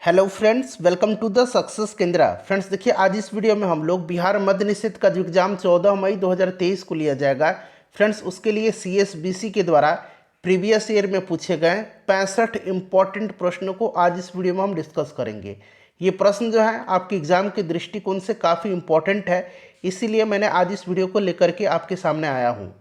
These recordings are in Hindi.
Hello friends, welcome to the success Kendra. Friends देखिए, आज इस वीडियो में हम लोग बिहार मद्य निषेध का जो एग्जाम 14 मई 2023 को लिया जाएगा फ्रेंड्स, उसके लिए सीएसबीसी के द्वारा प्रीवियस ईयर में पूछे गए 65 इंपॉर्टेंट प्रश्नों को आज इस वीडियो में हम डिस्कस करेंगे। ये प्रश्न जो है आपके एग्जाम के दृष्टिकोण से काफ़ी इंपॉर्टेंट है, इसीलिए मैंने आज इस वीडियो को लेकर के आपके सामने आया हूँ।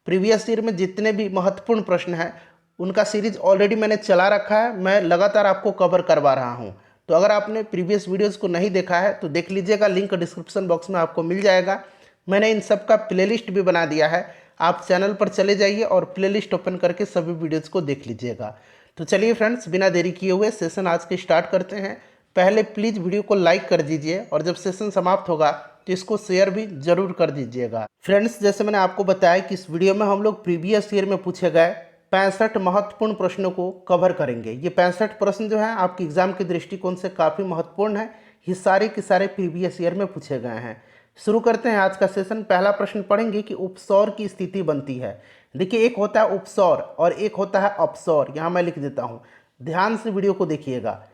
प्रीवियस ईयर में जितने भी महत्वपूर्ण प्रश्न हैं उनका सीरीज ऑलरेडी मैंने चला रखा है, मैं लगातार आपको कवर करवा रहा हूं। तो अगर आपने प्रीवियस वीडियोस को नहीं देखा है तो देख लीजिएगा, लिंक डिस्क्रिप्शन बॉक्स में आपको मिल जाएगा। मैंने इन सब का प्लेलिस्ट भी बना दिया है, आप चैनल पर चले जाइए और प्लेलिस्ट ओपन करके सभी वीडियोज़ को देख लीजिएगा। तो चलिए फ्रेंड्स, बिना देरी किए हुए सेशन आज के स्टार्ट करते हैं। पहले प्लीज़ वीडियो को लाइक कर दीजिए और जब सेशन समाप्त होगा तो इसको शेयर भी जरूर कर दीजिएगा। फ्रेंड्स, जैसे मैंने आपको बताया कि इस वीडियो में हम लोग प्रीवियस ईयर में पूछे गए 65 महत्वपूर्ण प्रश्नों को कवर करेंगे। ये 65 प्रश्न जो हैं आपके एग्जाम के दृष्टिकोण से काफ़ी महत्वपूर्ण है, ये सारे के सारे प्रीवियस ईयर में पूछे गए हैं। शुरू करते हैं आज का सेशन। पहला प्रश्न पढ़ेंगे कि उपसौर की स्थिति बनती है। देखिए, एक होता है उपसौर और एक होता है अपसौर। यहाँ मैं लिख देता हूँ, ध्यान से वीडियो को देखिएगा।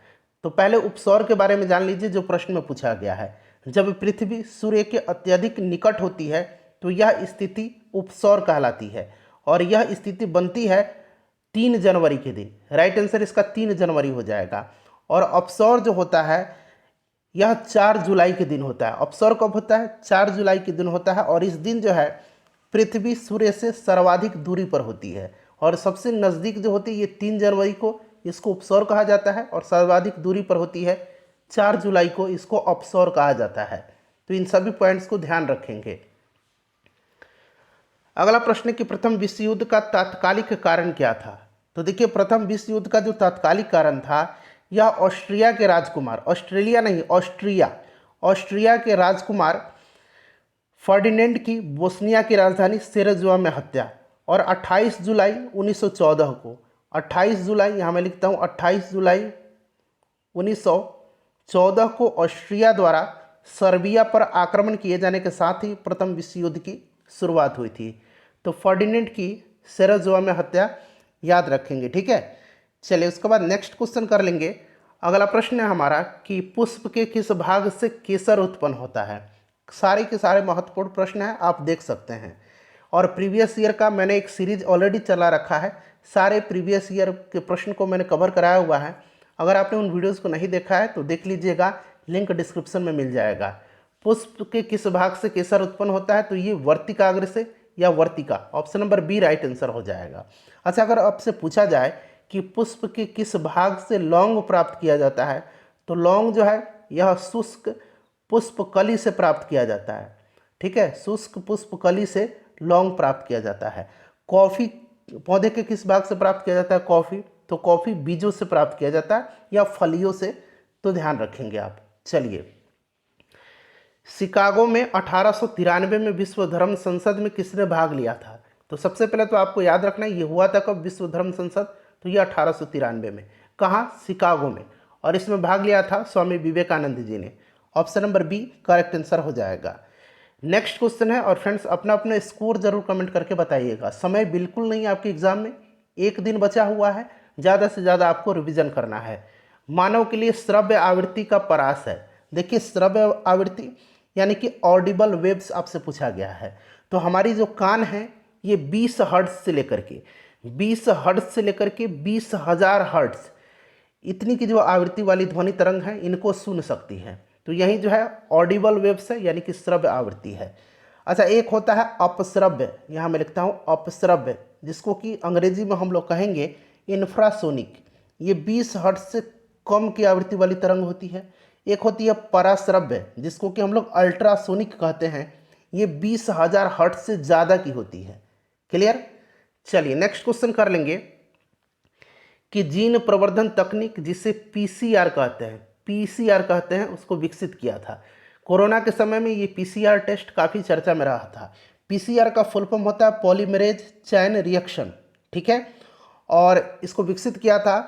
तो पहले उपसौर के बारे में जान लीजिए जो प्रश्न में पूछा गया है। जब पृथ्वी सूर्य के अत्यधिक निकट होती है तो यह स्थिति उपसौर कहलाती है और यह स्थिति बनती है 3 जनवरी के दिन। राइट आंसर इसका 3 जनवरी हो जाएगा। और अपसौर जो होता है यह 4 जुलाई के दिन होता है। अपसौर कब होता है? 4 जुलाई के दिन होता है और इस दिन जो है पृथ्वी सूर्य से सर्वाधिक दूरी पर होती है और सबसे नज़दीक जो होती है ये 3 जनवरी को, इसको उपसौर कहा जाता है, और सर्वाधिक दूरी पर होती है 4 जुलाई को, इसको अपसौर कहा जाता है। तो इन सभी पॉइंट्स को ध्यान रखेंगे। अगला प्रश्न कि प्रथम विश्व युद्ध का तात्कालिक कारण क्या था। तो देखिए, प्रथम विश्व युद्ध का जो तात्कालिक कारण था यह ऑस्ट्रिया के राजकुमार, ऑस्ट्रेलिया नहीं ऑस्ट्रिया, ऑस्ट्रिया के राजकुमार फर्डिनेंड की बोस्निया की राजधानी सेरेज़ो में हत्या, और 28 जुलाई 1914 को, 28 जुलाई यहाँ मैं लिखता हूँ 28 जुलाई 1914 को ऑस्ट्रिया द्वारा सर्बिया पर आक्रमण किए जाने के साथ ही प्रथम विश्व युद्ध की शुरुआत हुई थी। तो फर्डिनेंड की सेरेज़ो में हत्या याद रखेंगे, ठीक है। चलिए उसके बाद नेक्स्ट क्वेश्चन कर लेंगे। अगला प्रश्न है हमारा कि पुष्प के किस भाग से केसर उत्पन्न होता है। सारे के सारे महत्वपूर्ण प्रश्न हैं, आप देख सकते हैं। और प्रीवियस ईयर का मैंने एक सीरीज ऑलरेडी चला रखा है, सारे प्रीवियस ईयर के प्रश्न को मैंने कवर कराया हुआ है। अगर आपने उन वीडियोज़ को नहीं देखा है तो देख लीजिएगा, लिंक डिस्क्रिप्शन में मिल जाएगा। पुष्प के किस भाग से केसर उत्पन्न होता है, तो ये वर्तिकाग्र से या वर्तिका, option number B right answer हो जाएगा। अच्छा, अगर आपसे पूछा जाए कि पुष्प के किस भाग से लौंग प्राप्त किया जाता है, तो लौंग जो है यह शुष्क पुष्प कली से प्राप्त किया जाता है, ठीक है। शुष्क पुष्प कली से लौंग प्राप्त किया जाता है। कॉफ़ी पौधे के किस भाग से प्राप्त किया जाता है कॉफ़ी, तो कॉफ़ी बीजों से प्राप्त किया जाता है या फलियों से, तो ध्यान रखेंगे आप। चलिए, शिकागो में 1893 में विश्व धर्म संसद में किसने भाग लिया था। तो सबसे पहले तो आपको याद रखना ये हुआ था कब, विश्व धर्म संसद, तो ये 1893 में। कहाँ? शिकागो में। और इसमें भाग लिया था स्वामी विवेकानंद जी ने। Option number B correct answer हो जाएगा। नेक्स्ट क्वेश्चन है, और फ्रेंड्स अपना अपना स्कोर जरूर कमेंट करके बताइएगा। समय बिल्कुल नहीं है आपके एग्जाम में, एक दिन बचा हुआ है, ज़्यादा से ज़्यादा आपको रिविजन करना है। मानव के लिए श्रव्य आवृत्ति का परास है। देखिए, श्रव्य आवृत्ति यानी कि ऑडिबल वेव्स आपसे पूछा गया है। तो हमारी जो कान है ये 20 हर्ट्ज से लेकर के 20,000 हर्ट्ज इतनी की जो आवृत्ति वाली ध्वनि तरंग है इनको सुन सकती है। तो यही जो है ऑडिबल वेव्स है, यानी कि श्रव्य आवृत्ति है। अच्छा, एक होता है अपश्रव्य, यहाँ मैं लिखता हूँ अपश्रव्य, जिसको कि अंग्रेजी में हम लोग कहेंगे इंफ्रासोनिक। ये 20 हर्ट्ज से कम की आवृत्ति वाली तरंग होती है। एक होती है पराश्रव्य, जिसको कि हम लोग अल्ट्रासोनिक कहते हैं, ये 20,000 हर्ट्ज से ज़्यादा की होती है। क्लियर? चलिए नेक्स्ट क्वेश्चन कर लेंगे कि जीन प्रवर्धन तकनीक जिसे पीसीआर कहते हैं, पीसीआर कहते हैं, उसको विकसित किया था। कोरोना के समय में ये पीसीआर टेस्ट काफ़ी चर्चा में रहा था। पीसीआर का फुल फॉर्म होता है पॉलीमरेज चैन रिएक्शन, ठीक है। और इसको विकसित किया था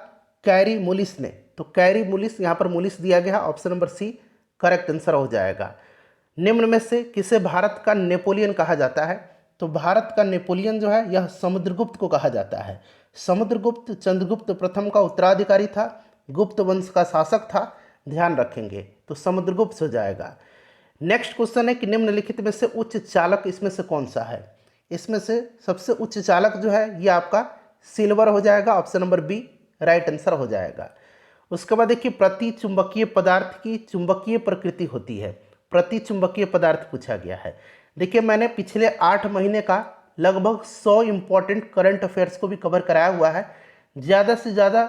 कैरी मुलिस ने। तो कैरी मुलिस, यहाँ पर मुलिस दिया गया, option number C correct answer हो जाएगा। निम्न में से किसे भारत का नेपोलियन कहा जाता है। तो भारत का नेपोलियन जो है यह समुद्रगुप्त को कहा जाता है। समुद्रगुप्त चंद्रगुप्त प्रथम का उत्तराधिकारी था। गुप्त वंश का शासक था, ध्यान रखेंगे, तो समुद्रगुप्त हो जाएगा। नेक्स्ट क्वेश्चन है कि निम्नलिखित में से उच्च चालक इसमें से कौन सा है। इसमें से सबसे उच्च चालक जो है ये आपका सिल्वर हो जाएगा, option number B right answer हो जाएगा। उसके बाद देखिए प्रति चुंबकीय पदार्थ की चुंबकीय प्रकृति होती है, प्रति चुंबकीय पदार्थ पूछा गया है। देखिए मैंने पिछले 8 महीने का लगभग 100 इंपॉर्टेंट करंट अफेयर्स को भी कवर कराया हुआ है, ज़्यादा से ज़्यादा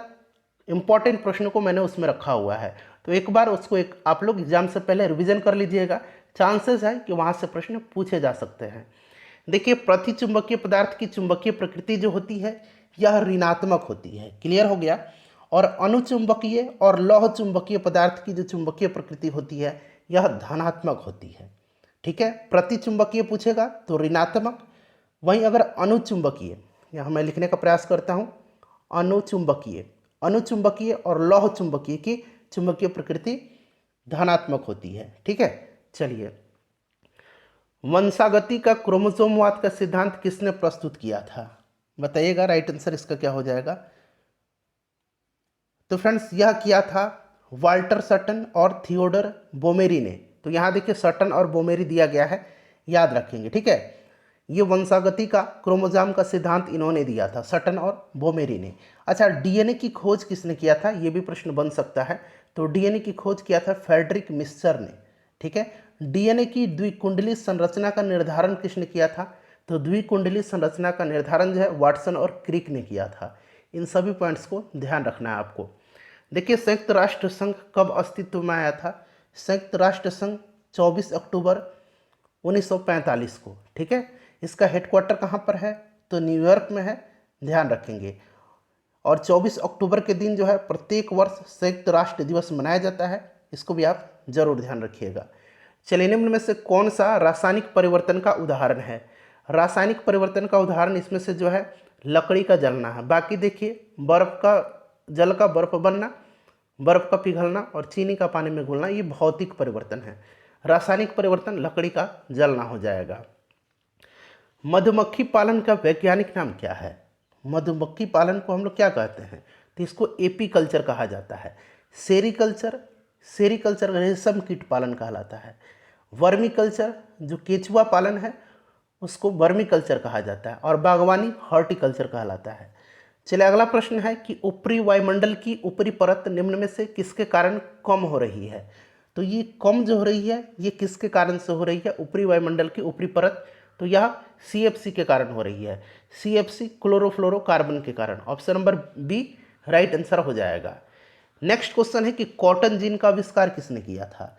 इंपॉर्टेंट प्रश्नों को मैंने उसमें रखा हुआ है, तो एक बार उसको आप लोग एग्जाम से पहले रिवीजन कर लीजिएगा, चांसेस है कि वहाँ से प्रश्न पूछे जा सकते हैं। देखिए प्रति चुंबकीय पदार्थ की चुंबकीय प्रकृति जो होती है यह ऋणात्मक होती है, क्लियर हो गया। और अनुचुंबकीय और लौह चुंबकीय पदार्थ की जो चुंबकीय प्रकृति होती है यह धनात्मक होती है, ठीक है। प्रति चुंबकीय पूछेगा तो ऋणात्मक, वहीं अगर अनुचुंबकीय, यहाँ मैं लिखने का प्रयास करता हूँ, अनुचुंबकीय, अनुचुंबकीय और लौह चुंबकीय की चुंबकीय प्रकृति धनात्मक होती है, ठीक है। चलिए, वंशागति का क्रोमोसोमवाद का सिद्धांत किसने प्रस्तुत किया था, बताइएगा, राइट आंसर इसका क्या हो जाएगा। तो फ्रेंड्स यह किया था वाल्टर सटन और थियोडर बोमेरी ने। तो यहाँ देखिए सटन और बोमेरी दिया गया है, याद रखेंगे, ठीक है। ये वंशागति का क्रोमोसोम का सिद्धांत इन्होंने दिया था, सटन और बोमेरी ने। अच्छा, डीएनए की खोज किसने किया था, ये भी प्रश्न बन सकता है। तो डीएनए की खोज किया था फ्रेडरिक मिस्चर ने, ठीक है। डीएनए की द्विकुंडली संरचना का निर्धारण किसने किया था, तो द्विकुंडली संरचना का निर्धारण जो है वाटसन और क्रिक ने किया था। इन सभी पॉइंट्स को ध्यान रखना है आपको। देखिए संयुक्त राष्ट्र संघ कब अस्तित्व में आया था, संयुक्त राष्ट्र संघ 24 अक्टूबर 1945 को, ठीक है। इसका हेडक्वार्टर कहाँ पर है, तो न्यूयॉर्क में है, ध्यान रखेंगे। और 24 अक्टूबर के दिन जो है प्रत्येक वर्ष संयुक्त राष्ट्र दिवस मनाया जाता है, इसको भी आप जरूर ध्यान रखिएगा। चलिए, निम्न में से कौन सा रासायनिक परिवर्तन का उदाहरण है, रासायनिक परिवर्तन का उदाहरण इसमें से जो है लकड़ी का जलना है। बाकी देखिए बर्फ का, जल का बर्फ बनना, बर्फ का पिघलना और चीनी का पानी में घुलना, ये भौतिक परिवर्तन है। रासायनिक परिवर्तन लकड़ी का जलना हो जाएगा। मधुमक्खी पालन का वैज्ञानिक नाम क्या है, मधुमक्खी पालन को हम लोग क्या कहते हैं, तो इसको एपीकल्चर कहा जाता है। सेरीकल्चर, सेरीकल्चर रेशम कीट पालन कहलाता है। वर्मी कल्चर जो केचुआ पालन है उसको वर्मी कल्चर कहा जाता है। और बागवानी हॉर्टिकल्चर कहलाता है। चलिए अगला प्रश्न है कि ऊपरी वायुमंडल की ऊपरी परत निम्न में से किसके कारण कम हो रही है। तो ये कम जो हो रही है ये किसके कारण से हो रही है, ऊपरी वायुमंडल की ऊपरी परत, तो यह सीएफसी के कारण हो रही है। सीएफसी क्लोरोफ्लोरोकार्बन के कारण, option number B right answer हो जाएगा। नेक्स्ट क्वेश्चन है कि कॉटन जीन का आविष्कार किसने किया था।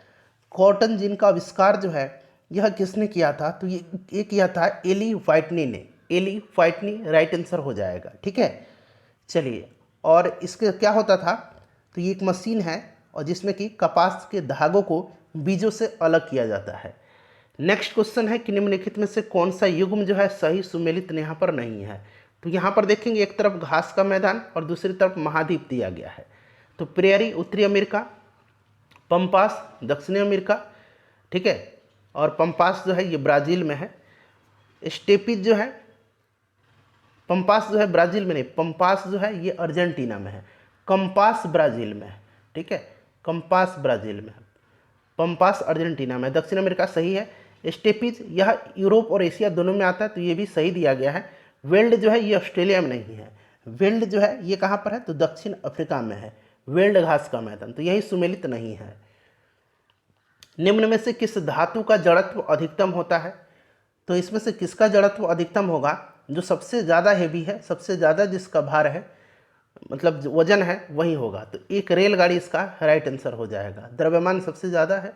कॉटन जीन का आविष्कार जो है यह किसने किया था, तो ये किया था एली व्हाइटनी ने, एली व्हाइटनी राइट आंसर हो जाएगा, ठीक है। चलिए, और इसके क्या होता था, तो ये एक मशीन है और जिसमें कि कपास के धागों को बीजों से अलग किया जाता है। नेक्स्ट क्वेश्चन है कि निम्नलिखित में से कौन सा युग्म जो है सही सुमेलित यहाँ पर नहीं है। तो यहाँ पर देखेंगे एक तरफ घास का मैदान और दूसरी तरफ महाद्वीप दिया गया है। तो प्रेयरी उत्तरी अमेरिका, पंपास दक्षिणी अमेरिका, ठीक है, और पंपास जो है ये ब्राज़ील में है। स्टेपीज जो है, पंपास जो है ब्राज़ील में नहीं, पंपास जो है ये अर्जेंटीना में है। कंपास ब्राज़ील में है, ठीक है, कंपास ब्राज़ील में है, पंपास अर्जेंटीना में। दक्षिण अमेरिका सही है। स्टेपीज यह यूरोप और एशिया दोनों में आता है, तो ये भी सही दिया गया है। वेल्ड जो है ये ऑस्ट्रेलिया में नहीं है। वेल्ड जो है ये कहाँ पर है, तो दक्षिण अफ्रीका में है, वेल्ड घास का मैदान, तो यही सुमेलित नहीं है। निम्न में से किस धातु का जड़त्व अधिकतम होता है। तो इसमें से किसका जड़त्व अधिकतम होगा, जो सबसे ज़्यादा हेवी है, सबसे ज़्यादा जिसका भार है, मतलब वजन है, वही होगा। तो एक रेलगाड़ी इसका राइट आंसर हो जाएगा, द्रव्यमान सबसे ज़्यादा है।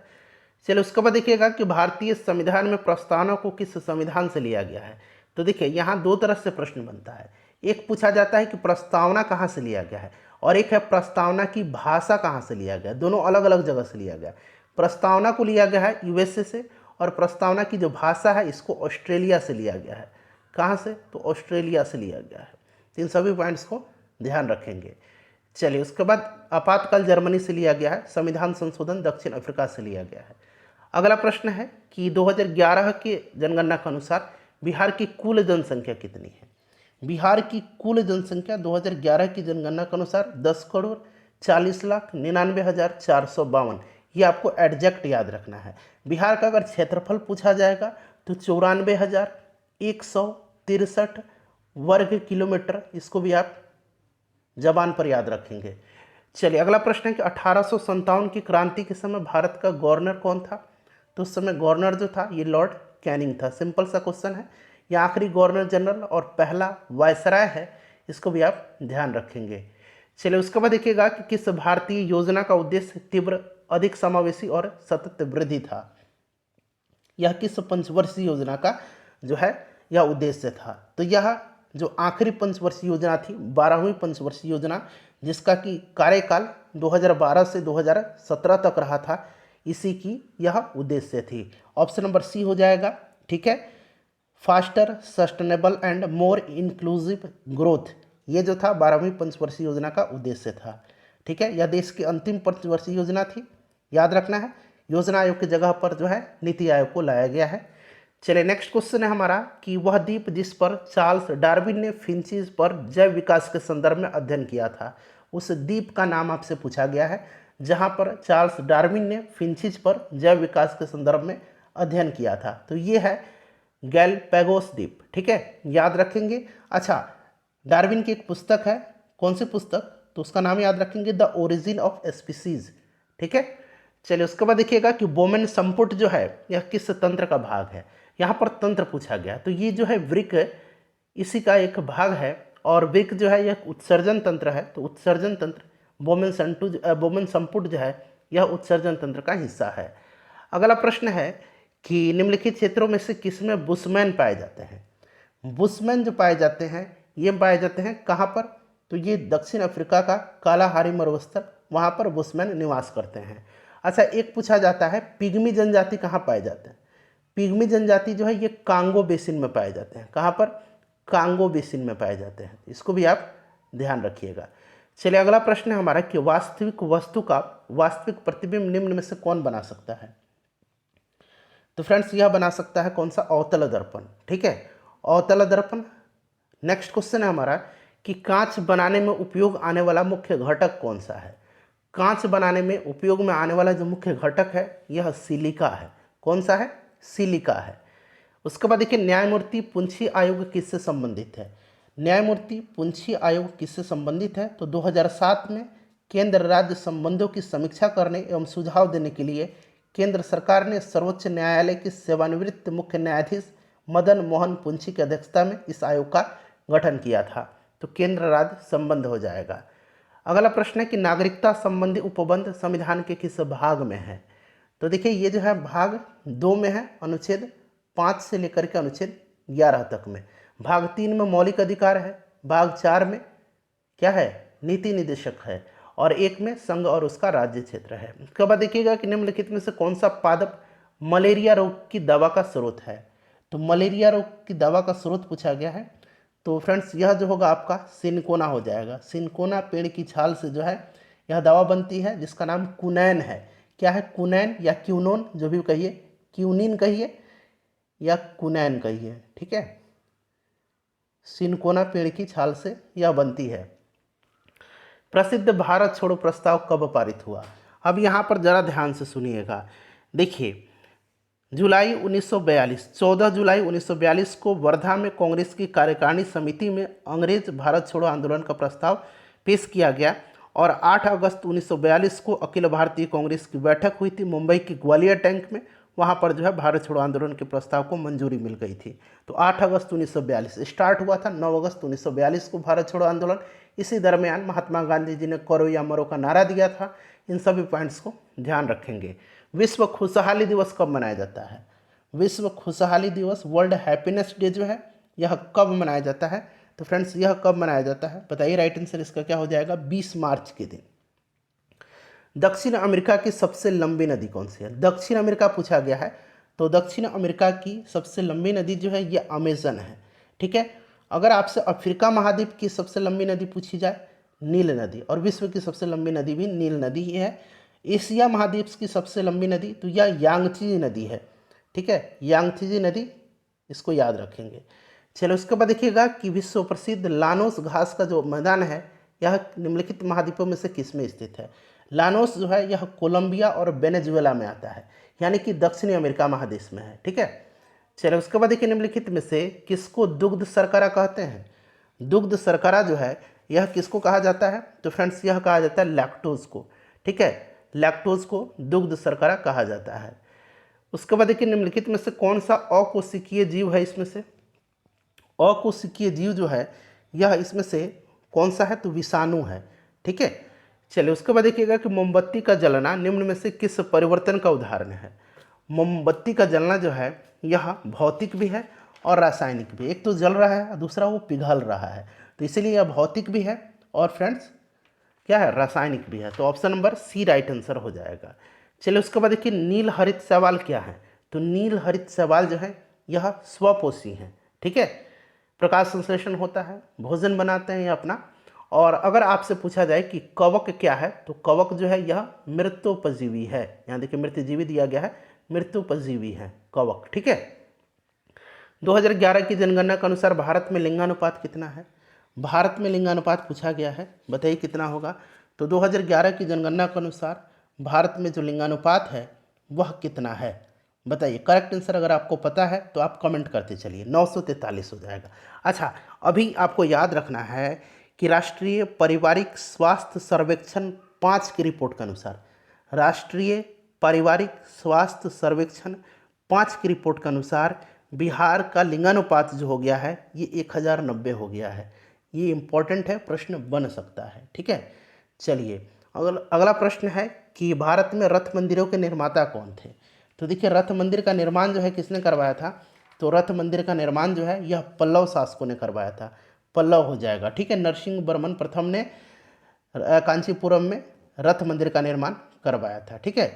चलिए उसके बाद देखिएगा कि भारतीय संविधान में प्रस्तावना को किस संविधान से लिया गया है। तो देखिए यहाँ दो तरह से प्रश्न बनता है, एक पूछा जाता है कि प्रस्तावना कहाँ से लिया गया है, और एक है प्रस्तावना की भाषा कहाँ से लिया गया, दोनों अलग अलग जगह से लिया गया। प्रस्तावना को लिया गया है यूएसए से, और प्रस्तावना की जो भाषा है इसको ऑस्ट्रेलिया से लिया गया है। कहाँ से, तो ऑस्ट्रेलिया से लिया गया है। तो इन सभी पॉइंट्स को ध्यान रखेंगे। चलिए उसके बाद आपातकाल जर्मनी से लिया गया है, संविधान संशोधन दक्षिण अफ्रीका से लिया गया है। अगला प्रश्न है कि 2011 के जनगणना के अनुसार बिहार की कुल जनसंख्या कितनी है। बिहार की कुल जनसंख्या 2011 की जनगणना के अनुसार 40,99,452। ये आपको एग्जैक्ट याद रखना है। बिहार का अगर क्षेत्रफल पूछा जाएगा तो 94,163 वर्ग किलोमीटर, इसको भी आप जबान पर याद रखेंगे। चलिए अगला प्रश्न है कि 1857 की क्रांति के समय भारत का गवर्नर कौन था? तो उस समय गवर्नर जो था ये लॉर्ड कैनिंग था। सिंपल सा क्वेश्चन है। यह आखिरी गवर्नर जनरल और पहला वायसराय है, इसको भी आप ध्यान रखेंगे। चलिए उसके बाद देखिएगा कि किस भारतीय योजना का उद्देश्य तीव्र, अधिक समावेशी और सतत वृद्धि था? यह किस पंचवर्षीय योजना का जो है यह उद्देश्य था? तो यह जो आखिरी पंचवर्षीय योजना थी, 12वीं पंचवर्षीय योजना, जिसका कि कार्यकाल 2012 से 2017 तक रहा था, इसी की यह उद्देश्य थी। ऑप्शन नंबर सी हो जाएगा। ठीक है, faster, sustainable and more inclusive growth, ये जो था 12वीं पंचवर्षीय योजना का उद्देश्य था। ठीक है, यह देश की अंतिम पंचवर्षीय योजना थी, याद रखना है। योजना आयोग की जगह पर जो है नीति आयोग को लाया गया है। चलिए नेक्स्ट क्वेश्चन है हमारा कि वह द्वीप जिस पर चार्ल्स डार्विन ने फिंचेस पर जैव विकास के संदर्भ में अध्ययन किया था, उस द्वीप का नाम आपसे पूछा गया है जहां पर चार्ल्स डार्विन ने फिंचेस पर जैव विकास के संदर्भ में अध्ययन किया था। तो ये है गैलापागोस द्वीप। ठीक है, याद रखेंगे। अच्छा, डार्विन की एक पुस्तक है, कौन सी पुस्तक? तो उसका नाम याद रखेंगे, द ओरिजिन ऑफ स्पीसीज। ठीक है, चलिए उसके बाद देखिएगा कि बोमेन संपुट जो है यह किस तंत्र का भाग है? यहाँ पर तंत्र पूछा गया, तो ये जो है वृक्क इसी का एक भाग है, और वृक्क जो है यह उत्सर्जन तंत्र है। तो उत्सर्जन तंत्र बोमेन संपुट जो है यह उत्सर्जन तंत्र का हिस्सा है। अगला प्रश्न है कि निम्नलिखित क्षेत्रों में से किसमें बुशमैन पाए जाते हैं? बुशमैन जो पाए जाते हैं ये पाए जाते हैं कहाँ पर? तो ये दक्षिण अफ्रीका का कालाहारी मरुस्थल, वहाँ पर बुशमैन निवास करते हैं। अच्छा, एक पूछा जाता है पिग्मी जनजाति कहाँ पाए जाते हैं? पिग्मी जनजाति जो है ये कांगो बेसिन में पाए जाते हैं। कहाँ पर? कांगो बेसिन में पाए जाते हैं, इसको भी आप ध्यान रखिएगा। चलिए अगला प्रश्न है हमारा कि वास्तविक वस्तु का वास्तविक प्रतिबिंब निम्न में से कौन बना सकता है? तो फ्रेंड्स यह बना सकता है कौन सा? अवतल दर्पण। ठीक है, अवतल दर्पण। नेक्स्ट क्वेश्चन है हमारा कि कांच बनाने में उपयोग आने वाला मुख्य घटक कौन सा है? कांच बनाने में उपयोग में आने वाला जो मुख्य घटक है यह सिलिका है। कौन सा है? सिलिका है। उसके बाद देखिए न्यायमूर्ति पुंछी आयोग किससे संबंधित है? न्यायमूर्ति पुंछी आयोग किससे संबंधित है? तो 2007 में केंद्र राज्य संबंधों की समीक्षा करने एवं सुझाव देने के लिए केंद्र सरकार ने सर्वोच्च न्यायालय के सेवानिवृत्त मुख्य न्यायाधीश मदन मोहन पुंछी की अध्यक्षता में इस आयोग का गठन किया था। तो केंद्र राज्य संबंध हो जाएगा। अगला प्रश्न है कि नागरिकता संबंधी उपबंध संविधान के किस भाग में है? तो देखिए ये जो है भाग 2 में है, अनुच्छेद 5 से लेकर के अनुच्छेद 11 तक में। भाग 3 में मौलिक अधिकार है, भाग 4 में क्या है? नीति निदेशक है, और 1 में संघ और उसका राज्य क्षेत्र है। उसके बाद देखिएगा कि निम्नलिखित में से कौन सा पादप मलेरिया रोग की दवा का स्रोत है? तो मलेरिया रोग की दवा का स्रोत पूछा गया है। तो फ्रेंड्स यह जो होगा आपका सिनकोना हो जाएगा। सिनकोना पेड़ की छाल से जो है यह दवा बनती है जिसका नाम कुनैन है। क्या है? कुनैन या क्यूनोन, जो भी कहिए, क्यूनिन कहिए या कुनैन कहिए। ठीक है, सिनकोना पेड़ की छाल से यह बनती है। प्रसिद्ध भारत छोड़ो प्रस्ताव कब पारित हुआ? अब यहाँ पर जरा ध्यान से सुनिएगा। देखिए जुलाई 1942, 14 जुलाई 1942 को वर्धा में कांग्रेस की कार्यकारिणी समिति में अंग्रेज भारत छोड़ो आंदोलन का प्रस्ताव पेश किया गया, और 8 अगस्त 1942 को अखिल भारतीय कांग्रेस की बैठक हुई थी मुंबई की ग्वालियर टैंक में। वहाँ पर जो है भारत छोड़ो आंदोलन के प्रस्ताव को मंजूरी मिल गई थी। तो 8 अगस्त 1942 स्टार्ट हुआ था, 9 अगस्त 1942 को भारत छोड़ो आंदोलन। इसी दरमियान महात्मा गांधी जी ने करो या मरो का नारा दिया था। इन सभी पॉइंट्स को ध्यान रखेंगे। विश्व खुशहाली दिवस कब मनाया जाता है? विश्व खुशहाली दिवस, वर्ल्ड हैप्पीनेस डे जो है यह कब मनाया जाता है? तो फ्रेंड्स यह कब मनाया जाता है बताइए। राइट आंसर इसका क्या हो जाएगा? 20 मार्च के दिन। दक्षिण अमेरिका की सबसे लंबी नदी कौन सी है? दक्षिण अमेरिका पूछा गया है, तो दक्षिण अमेरिका की सबसे लंबी नदी जो है ये अमेजन है। ठीक है, अगर आपसे अफ्रीका महाद्वीप की सबसे लंबी नदी पूछी जाए, नील नदी, और विश्व की सबसे लंबी नदी भी नील नदी ही है। एशिया महाद्वीप की सबसे लंबी नदी तो यह यांगची नदी है। ठीक है, यांगची नदी, इसको याद रखेंगे। चलो उसके बाद देखिएगा कि विश्व प्रसिद्ध लानोस घास का जो मैदान है यह निम्नलिखित महाद्वीपों में से किस में स्थित है? लानोस जो है यह कोलंबिया और वेनेजुएला में आता है, यानी कि दक्षिणी अमेरिका महादेश में है। ठीक है, चलिए उसके बाद देखिए निम्नलिखित में से किसको दुग्ध शर्करा कहते हैं? दुग्ध शर्करा जो है यह किसको कहा जाता है? तो फ्रेंड्स यह कहा जाता है लैक्टोज को। ठीक है, लैक्टोज को दुग्ध शर्करा कहा जाता है। उसके बाद देखिए निम्नलिखित में से कौन सा अकोशिकीय जीव है? इसमें से अकोशिकीय जीव जो है यह इसमें से कौन सा है? तो विषाणु है। ठीक है, चलिए उसके बाद देखिएगा कि मोमबत्ती का जलना निम्न में से किस परिवर्तन का उदाहरण है? मोमबत्ती का जलना जो है यह भौतिक भी है और रासायनिक भी। एक तो जल रहा है, दूसरा वो पिघल रहा है, तो इसीलिए यह भौतिक भी है और फ्रेंड्स क्या है? रासायनिक भी है। तो option number C right answer हो जाएगा। चलिए उसके बाद देखिए नील हरित शैवाल क्या है? तो नील हरित शैवाल जो है यह स्वपोषी है। ठीक है, प्रकाश संश्लेषण होता है, भोजन बनाते हैं ये अपना। और अगर आपसे पूछा जाए कि कवक क्या है, तो कवक जो है यह मृत्योपजीवी है। यहाँ देखिए मृत्युजीवी दिया गया है, मृत्योपजीवी है कवक। ठीक है, 2011 की जनगणना के अनुसार भारत में लिंगानुपात कितना है? भारत में लिंगानुपात पूछा गया है, बताइए कितना होगा? तो 2011 की जनगणना के अनुसार भारत में जो लिंगानुपात है वह कितना है? बताइए। करेक्ट आंसर अगर आपको पता है तो आप कमेंट करते चलिए। 943 हो जाएगा। अच्छा, अभी आपको याद रखना है कि राष्ट्रीय पारिवारिक स्वास्थ्य सर्वेक्षण 5 की रिपोर्ट के अनुसार, राष्ट्रीय पारिवारिक स्वास्थ्य सर्वेक्षण 5 की रिपोर्ट के अनुसार बिहार का लिंगानुपात जो हो गया है ये 1090 हो गया है। ये इंपॉर्टेंट है, प्रश्न बन सकता है। ठीक है, चलिए अगला प्रश्न है कि भारत में रथ मंदिरों के निर्माता कौन थे? तो देखिए रथ मंदिर का निर्माण जो है किसने करवाया था? तो रथ मंदिर का निर्माण जो है यह पल्लव शासकों ने करवाया था। पल्लव हो जाएगा। ठीक है, नरसिंह वर्मन प्रथम ने कांचीपुरम में रथ मंदिर का निर्माण करवाया था। ठीक है,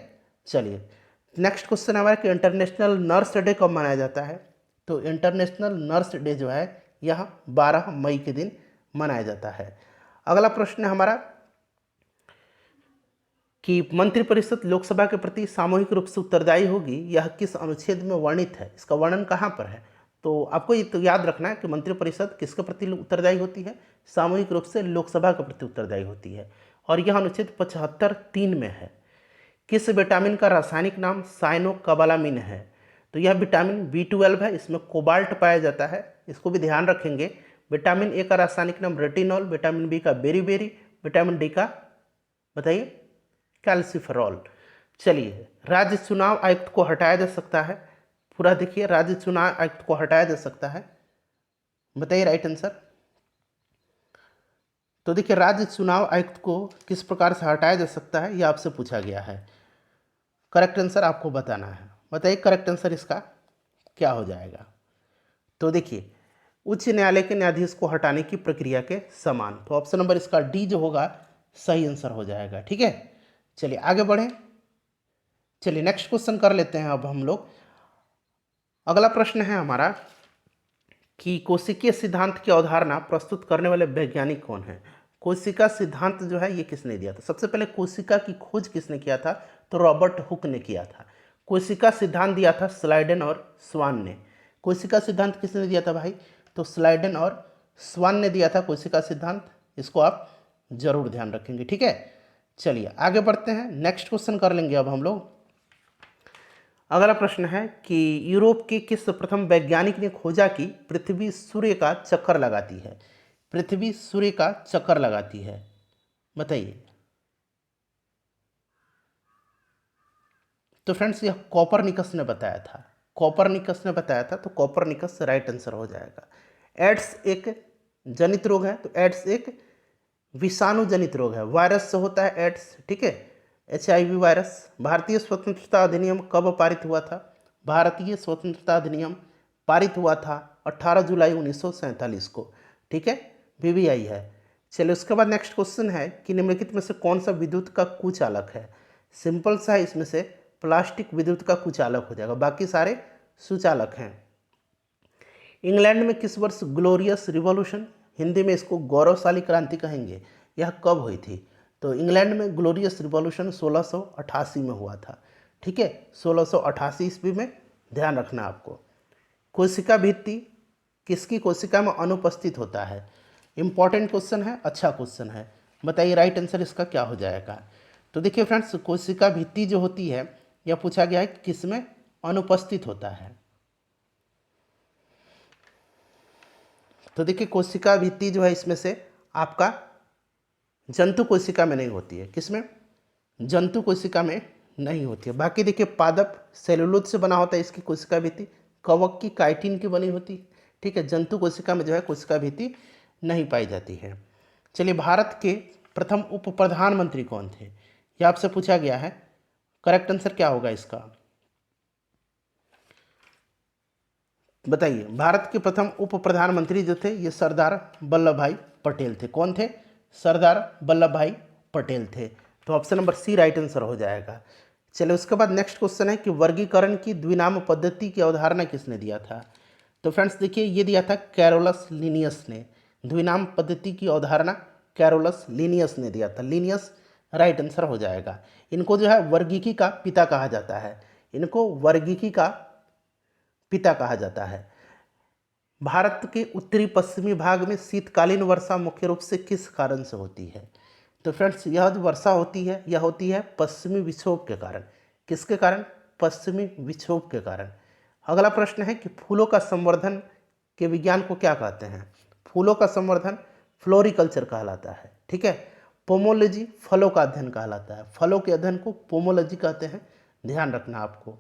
चलिए नेक्स्ट क्वेश्चन हमारा कि इंटरनेशनल नर्स डे कब मनाया जाता है? तो इंटरनेशनल नर्स डे जो है यह 12 मई के दिन मनाया जाता है। अगला प्रश्न है हमारा कि मंत्रिपरिषद लोकसभा के प्रति सामूहिक रूप से उत्तरदायी होगी, यह किस अनुच्छेद में वर्णित है? इसका वर्णन कहाँ पर है? तो आपको ये तो याद रखना है कि मंत्रिपरिषद किसके प्रति उत्तरदायी होती है? सामूहिक रूप से लोकसभा के प्रति उत्तरदायी होती है, और यह अनुच्छेद 75(3) में है। किस विटामिन का रासायनिक नाम साइनोकोबालामिन है? तो यह विटामिन B12 है, इसमें कोबाल्ट पाया जाता है, इसको भी ध्यान रखेंगे। विटामिन ए का रासायनिक नाम रेटिनॉल, विटामिन बी का बेरीबेरी, विटामिन डी का बताइए कैल्सिफेरॉल। चलिए राज्य चुनाव आयुक्त को हटाया जा सकता है? पूरा देखिए, राज्य चुनाव आयुक्त को हटाया जा सकता है, बताइए राइट आंसर। तो देखिए राज्य चुनाव आयुक्त को किस प्रकार से हटाया जा सकता है, यह आपसे पूछा गया है। करेक्ट आंसर आपको बताना है, बताइए करेक्ट आंसर इसका क्या हो जाएगा? तो देखिए उच्च न्यायालय के न्यायाधीश को हटाने की प्रक्रिया के समान। तो ऑप्शन नंबर इसका डी जो होगा सही आंसर हो जाएगा। ठीक है, चलिए आगे बढ़ें। चलिए नेक्स्ट क्वेश्चन कर लेते हैं अब हम लोग। अगला प्रश्न है हमारा कि कोशिकीय सिद्धांत की अवधारणा प्रस्तुत करने वाले वैज्ञानिक कौन है? कोशिका सिद्धांत जो है ये किसने दिया था? सबसे पहले कोशिका की खोज किसने किया था? तो रॉबर्ट हुक ने किया था। कोशिका सिद्धांत दिया था स्लाइडेन और स्वान ने। कोशिका सिद्धांत किसने दिया था भाई? तो स्लाइडेन और स्वान ने दिया था कोशिका सिद्धांत। इसको आप जरूर ध्यान रखेंगे। ठीक है, चलिए आगे बढ़ते हैं, नेक्स्ट क्वेश्चन कर लेंगे अब हम लोग। अगला प्रश्न है कि यूरोप के किस प्रथम वैज्ञानिक ने खोजा कि पृथ्वी सूर्य का चक्कर लगाती है? पृथ्वी सूर्य का चक्कर लगाती है, बताइए। तो फ्रेंड्स यह कोपरनिकस ने बताया था। कोपरनिकस ने बताया था, तो कोपरनिकस राइट आंसर हो जाएगा। एड्स एक जनित रोग है, तो एड्स एक विषाणु जनित रोग है, वायरस से होता है एड्स। ठीक है, HIV वायरस। भारतीय स्वतंत्रता अधिनियम कब पारित हुआ था? भारतीय स्वतंत्रता अधिनियम पारित हुआ था 18 जुलाई 1947 को। ठीक है, BBI है। चलिए उसके बाद नेक्स्ट क्वेश्चन है कि निम्नलिखित में से कौन सा विद्युत का कुचालक है? सिंपल सा है, इसमें से प्लास्टिक विद्युत का कुचालक हो जाएगा, बाकी सारे सुचालक हैं। इंग्लैंड में किस वर्ष ग्लोरियस रिवॉल्यूशन, हिंदी में इसको गौरवशाली क्रांति कहेंगे, यह कब हुई थी? तो इंग्लैंड में ग्लोरियस रिवॉल्यूशन 1688 में हुआ था। ठीक है, 1688 ईस्वी में, ध्यान रखना आपको। कोशिका भित्ति किसकी कोशिका में अनुपस्थित होता है? इंपॉर्टेंट क्वेश्चन है, अच्छा क्वेश्चन है। बताइए राइट आंसर इसका क्या हो जाएगा। तो देखिए फ्रेंड्स, कोशिका भित्ति जो होती है यह पूछा गया है कि किसमें अनुपस्थित होता है। तो देखिए कोशिका भित्ति जो है इसमें से आपका जंतु कोशिका में नहीं होती है। किसमें? जंतु कोशिका में नहीं होती है। बाकी देखिए पादप सेलुलोज से बना होता है इसकी कोशिका भित्ति, कवक की काइटिन की बनी होती है। ठीक है, जंतु कोशिका में जो है कोशिका भित्ति नहीं पाई जाती है। चलिए, भारत के प्रथम उप प्रधानमंत्री कौन थे, ये आपसे पूछा गया है। करेक्ट आंसर क्या होगा इसका, बताइए। भारत के प्रथम उप प्रधानमंत्री जो थे ये सरदार वल्लभ भाई पटेल थे। कौन थे? सरदार वल्लभ भाई पटेल थे। तो option number C right answer हो जाएगा। चलिए, उसके बाद नेक्स्ट क्वेश्चन है कि वर्गीकरण की द्विनाम पद्धति की अवधारणा किसने दिया था। तो फ्रेंड्स देखिए, ये दिया था कैरोलस लिनियस ने। द्विनाम पद्धति की अवधारणा कैरोलस लिनियस ने दिया था। लिनियस राइट आंसर हो जाएगा। इनको जो है वर्गीकी का पिता कहा जाता है। इनको वर्गीकी का पिता कहा जाता है। भारत के उत्तरी पश्चिमी भाग में शीतकालीन वर्षा मुख्य रूप से किस कारण से होती है। तो फ्रेंड्स, यह जो वर्षा होती है यह होती है पश्चिमी विक्षोभ के कारण। किसके कारण? पश्चिमी विक्षोभ के कारण। अगला प्रश्न है कि फूलों का संवर्धन के विज्ञान को क्या कहते हैं। फूलों का संवर्धन फ्लोरिकल्चर कहलाता है। ठीक है, पोमोलॉजी फलों का अध्ययन कहलाता है। फलों के अध्ययन को पोमोलॉजी कहते हैं, ध्यान रखना आपको।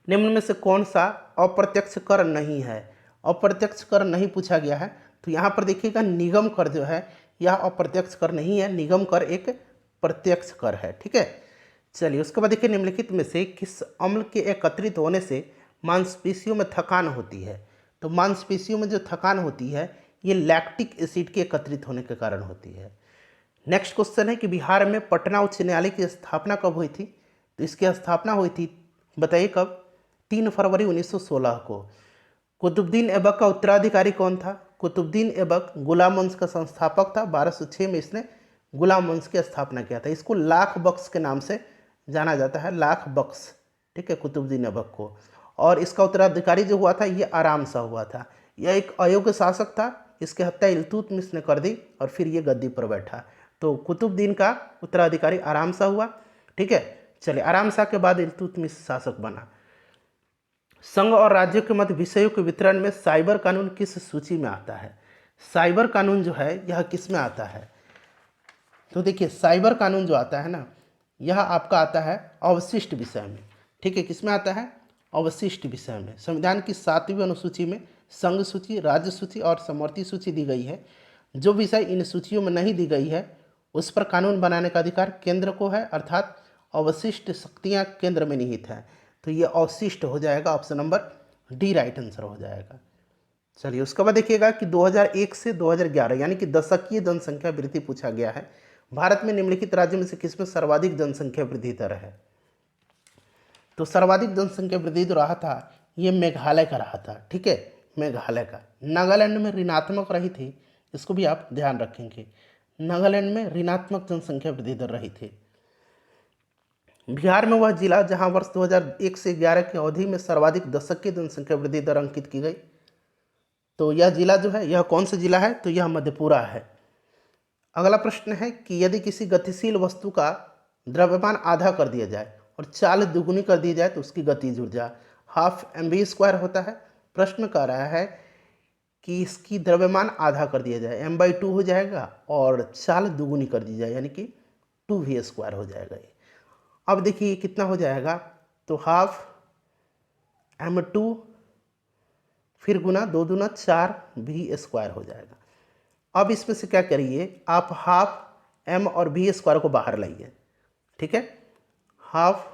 निम्न में से कौन सा अप्रत्यक्ष कर नहीं है। अप्रत्यक्ष कर नहीं पूछा गया है, तो यहाँ पर देखिएगा निगम कर जो है यह अप्रत्यक्ष कर नहीं है, निगम कर एक प्रत्यक्ष कर है। ठीक है, चलिए उसके बाद देखिए निम्नलिखित में से किस अम्ल के एकत्रित होने से मांसपेशियों में थकान होती है। तो मांसपेशियों में जो थकान होती है ये लैक्टिक एसिड के एकत्रित होने के कारण होती है। नेक्स्ट क्वेश्चन है कि बिहार में पटना उच्च न्यायालय की स्थापना कब हुई थी। तो इसकी स्थापना हुई थी, बताइए कब? 3 फरवरी 1916 को। कुतुबुद्दीन ऐबक का उत्तराधिकारी कौन था। कुतुबुद्दीन ऐबक गुलाम वंश का संस्थापक था। 1206 में इसने गुलाम वंश की स्थापना किया था। इसको लाख बख्श के नाम से जाना जाता है, लाख बख्श। ठीक है, कुतुबुद्दीन ऐबक को। और इसका उत्तराधिकारी जो हुआ था ये आराम शाह हुआ था। यह एक अयोग्य शासक था, इसकी हत्या इल्तुतमिश ने कर दी और फिर ये गद्दी पर बैठा। तो कुतुबुद्दीन का उत्तराधिकारी आराम शाह हुआ। ठीक है, चलिए आराम शाह के बाद इल्तुतमिश शासक बना। संघ और राज्यों के मध्य विषयों के वितरण में साइबर कानून किस सूची में आता है। साइबर कानून जो है यह किस में आता है। तो देखिए साइबर कानून जो आता है ना, यह आपका आता है अवशिष्ट विषय में। ठीक है, किस में आता है? अवशिष्ट विषय में। संविधान की 7वीं अनुसूची में संघ सूची, राज्य सूची और समवर्ती सूची दी गई है। जो विषय इन सूचियों में नहीं दी गई है उस पर कानून बनाने का अधिकार केंद्र को है, अर्थात अवशिष्ट शक्तियाँ केंद्र में निहित हैं। तो ये अवशिष्ट हो जाएगा, option number D right answer हो जाएगा। चलिए उसके बाद देखिएगा कि 2001 से 2011 यानी कि दशकीय जनसंख्या वृद्धि पूछा गया है। भारत में निम्नलिखित राज्यों में से किसमें सर्वाधिक जनसंख्या वृद्धि दर है। तो सर्वाधिक जनसंख्या वृद्धि जो रहा था ये मेघालय का रहा था। ठीक है, मेघालय का। नागालैंड में ऋणात्मक रही थी, इसको भी आप ध्यान रखेंगे। नागालैंड में ऋणात्मक जनसंख्या वृद्धि दर रही थी। बिहार में वह जिला जहां वर्ष 2001 से 11 की अवधि में सर्वाधिक दशकीय जनसंख्या वृद्धि दर अंकित की गई। तो यह जिला जो है यह कौन सा जिला है। तो यह मधेपुरा है। अगला प्रश्न है कि यदि किसी गतिशील वस्तु का द्रव्यमान आधा कर दिया जाए और चाल दुगुनी कर दी जाए तो उसकी गतिज ऊर्जा हाफ mv² होता है। प्रश्न कह रहा है कि इसकी द्रव्यमान आधा कर दिया जाए, m/2 हो जाएगा, और चाल दुगुनी कर दी जाए यानी कि 2v² हो जाएगा। अब देखिए कितना हो जाएगा। तो हाफ m2 फिर गुना 2 दूना 4v² हो जाएगा। अब इसमें से क्या करिए, आप हाफ m और v² को बाहर लाइए। ठीक है, हाफ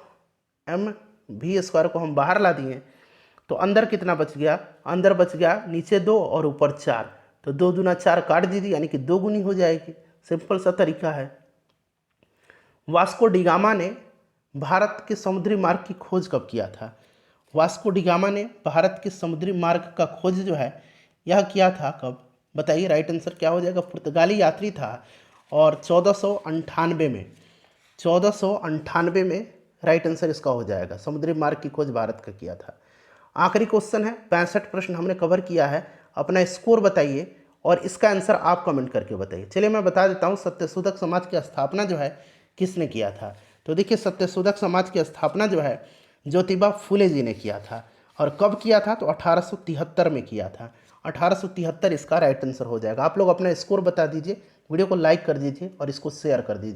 m v² को हम बाहर ला दिए तो अंदर कितना बच गया। अंदर बच गया नीचे 2 और ऊपर 4। तो 2 दूना 4 काट दीजिए यानी कि 2 गुनी हो जाएगी। सिंपल सा तरीका है। वास्को डिगामा ने भारत के समुद्री मार्ग की खोज कब किया था। वास्को डिगामा ने भारत के समुद्री मार्ग का खोज जो है यह किया था कब, बताइए। राइट आंसर क्या हो जाएगा। पुर्तगाली यात्री था और 1498 में राइट आंसर इसका हो जाएगा। समुद्री मार्ग की खोज भारत का किया था। आखिरी क्वेश्चन है, 65 प्रश्न हमने कवर किया है। अपना स्कोर बताइए और इसका आंसर आप कमेंट करके बताइए। चलिए मैं बता देता हूँ सत्यशोधक समाज की स्थापना जो है किसने किया था। तो देखिए सत्यशोधक समाज की स्थापना जो है ज्योतिबा फुले जी ने किया था। और कब किया था? तो 1873 में किया था। 1873 इसका राइट आंसर हो जाएगा। आप लोग अपना स्कोर बता दीजिए, वीडियो को लाइक कर दीजिए और इसको शेयर कर दीजिए।